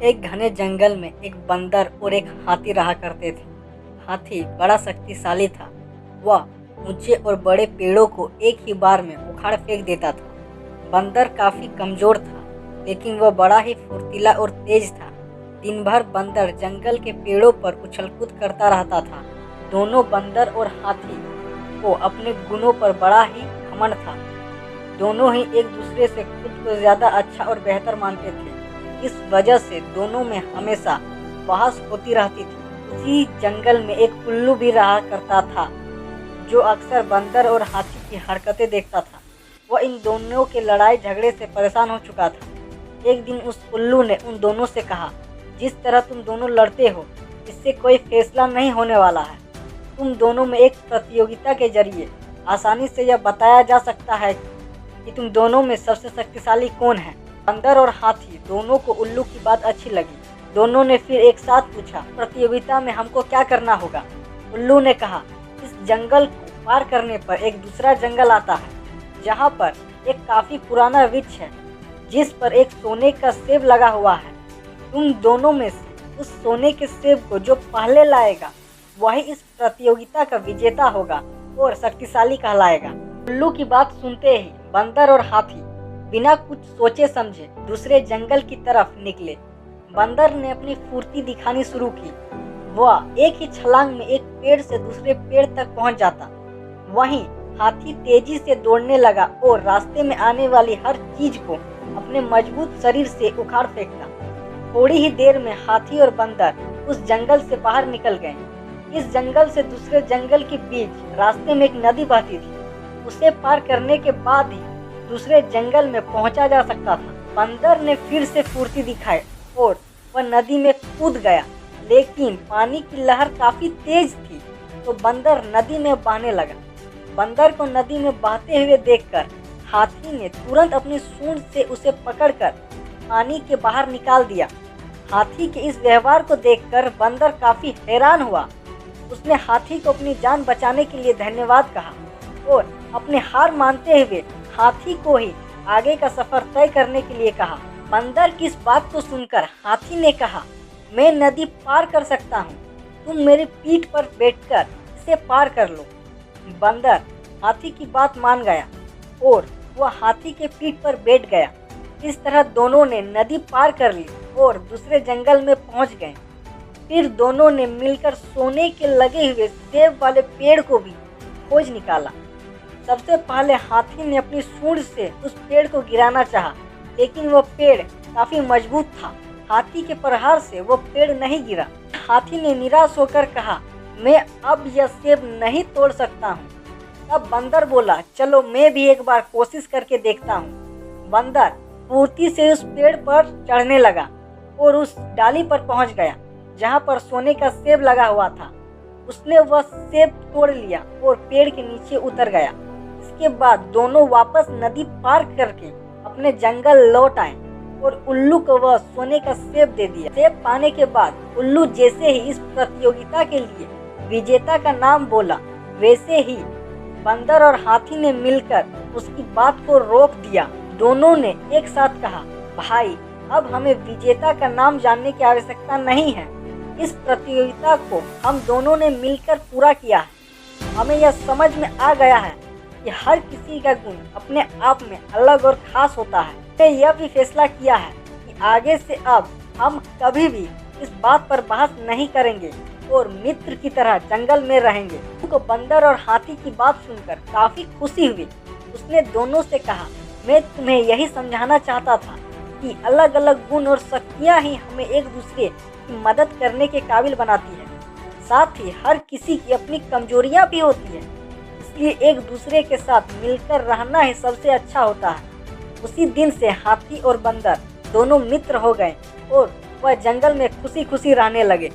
एक घने जंगल में एक बंदर और एक हाथी रहा करते थे। हाथी बड़ा शक्तिशाली था। वह ऊंचे और बड़े पेड़ों को एक ही बार में उखाड़ फेंक देता था। बंदर काफी कमजोर था, लेकिन वह बड़ा ही फुर्तीला और तेज था। दिन भर बंदर जंगल के पेड़ों पर उछल-कूद करता रहता था। दोनों बंदर और हाथी को अपने गुणों पर बड़ा ही घमंड था। दोनों ही एक दूसरे से खुद को ज्यादा अच्छा और बेहतर मानते थे। इस वजह से दोनों में हमेशा बहस होती रहती थी। उसी जंगल में एक उल्लू भी रहा करता था, जो अक्सर बंदर और हाथी की हरकतें देखता था। वह इन दोनों के लड़ाई झगड़े से परेशान हो चुका था। एक दिन उस उल्लू ने उन दोनों से कहा, जिस तरह तुम दोनों लड़ते हो, इससे कोई फैसला नहीं होने वाला है। तुम दोनों में एक प्रतियोगिता के जरिए आसानी से यह बताया जा सकता है कि तुम दोनों में सबसे शक्तिशाली कौन है। बंदर और हाथी दोनों को उल्लू की बात अच्छी लगी। दोनों ने फिर एक साथ पूछा, प्रतियोगिता में हमको क्या करना होगा? उल्लू ने कहा, इस जंगल को पार करने पर एक दूसरा जंगल आता है, जहाँ पर एक काफी पुराना वृक्ष है, जिस पर एक सोने का सेब लगा हुआ है। तुम दोनों में से उस सोने के सेब को जो पहले लाएगा, वही इस प्रतियोगिता का विजेता होगा और शक्तिशाली कहलाएगा। उल्लू की बात सुनते ही बंदर और हाथी बिना कुछ सोचे समझे दूसरे जंगल की तरफ निकले। बंदर ने अपनी फुर्ती दिखानी शुरू की। वह एक ही छलांग में एक पेड़ से दूसरे पेड़ तक पहुंच जाता। वहीं हाथी तेजी से दौड़ने लगा और रास्ते में आने वाली हर चीज को अपने मजबूत शरीर से उखाड़ फेंकता। थोड़ी ही देर में हाथी और बंदर उस जंगल से बाहर निकल गए। इस जंगल से दूसरे जंगल के बीच रास्ते में एक नदी बहती थी। उसे पार करने के बाद ही दूसरे जंगल में पहुंचा जा सकता था। बंदर ने फिर से फुर्ती दिखाई और वह नदी में कूद गया, लेकिन पानी की लहर काफी तेज थी, तो बंदर नदी में बहने लगा। बंदर को नदी में बहते हुए देखकर हाथी ने तुरंत अपनी सूंड से उसे पकड़कर पानी के बाहर निकाल दिया। हाथी के इस व्यवहार को देखकर बंदर काफी हैरान हुआ। उसने हाथी को अपनी जान बचाने के लिए धन्यवाद कहा और अपने हार मानते हुए हाथी को ही आगे का सफर तय करने के लिए कहा। बंदर की इस बात को सुनकर हाथी ने कहा, मैं नदी पार कर सकता हूँ, तुम मेरी पीठ पर बैठकर इसे पार कर लो। बंदर हाथी की बात मान गया और वह हाथी के पीठ पर बैठ गया। इस तरह दोनों ने नदी पार कर ली और दूसरे जंगल में पहुँच गए। फिर दोनों ने मिलकर सोने के लगे हुए सेब वाले पेड़ को भी खोज निकाला। सबसे पहले हाथी ने अपनी सूंड से उस पेड़ को गिराना चाहा, लेकिन वह पेड़ काफी मजबूत था। हाथी के प्रहार से वह पेड़ नहीं गिरा। हाथी ने निराश होकर कहा, मैं अब यह सेब नहीं तोड़ सकता हूँ। तब बंदर बोला, चलो मैं भी एक बार कोशिश करके देखता हूँ। बंदर फुर्ती से उस पेड़ पर चढ़ने लगा और उस डाली पर पहुँच गया, जहाँ पर सोने का सेब लगा हुआ था। उसने वह सेब तोड़ लिया और पेड़ के नीचे उतर गया। इसके बाद दोनों वापस नदी पार करके अपने जंगल लौट आए और उल्लू को वह सोने का सेब दे दिया। सेब पाने के बाद उल्लू जैसे ही इस प्रतियोगिता के लिए विजेता का नाम बोला, वैसे ही बंदर और हाथी ने मिलकर उसकी बात को रोक दिया। दोनों ने एक साथ कहा, भाई अब हमें विजेता का नाम जानने की आवश्यकता नहीं है। इस प्रतियोगिता को हम दोनों ने मिलकर पूरा किया है। हमें यह समझ में आ गया है कि हर किसी का गुण अपने आप में अलग और खास होता है। हमने यह भी फैसला किया है कि आगे से अब हम कभी भी इस बात पर बहस नहीं करेंगे और मित्र की तरह जंगल में रहेंगे। उनको बंदर और हाथी की बात सुनकर काफी खुशी हुई। उसने दोनों से कहा, मैं तुम्हें यही समझाना चाहता था कि अलग अलग गुण और शक्तियाँ ही हमें एक दूसरे की मदद करने के काबिल बनाती है। साथ ही हर किसी की अपनी कमजोरियाँ भी होती है, इसलिए एक दूसरे के साथ मिलकर रहना ही सबसे अच्छा होता है। उसी दिन से हाथी और बंदर दोनों मित्र हो गए और वह जंगल में खुशी खुशी रहने लगे।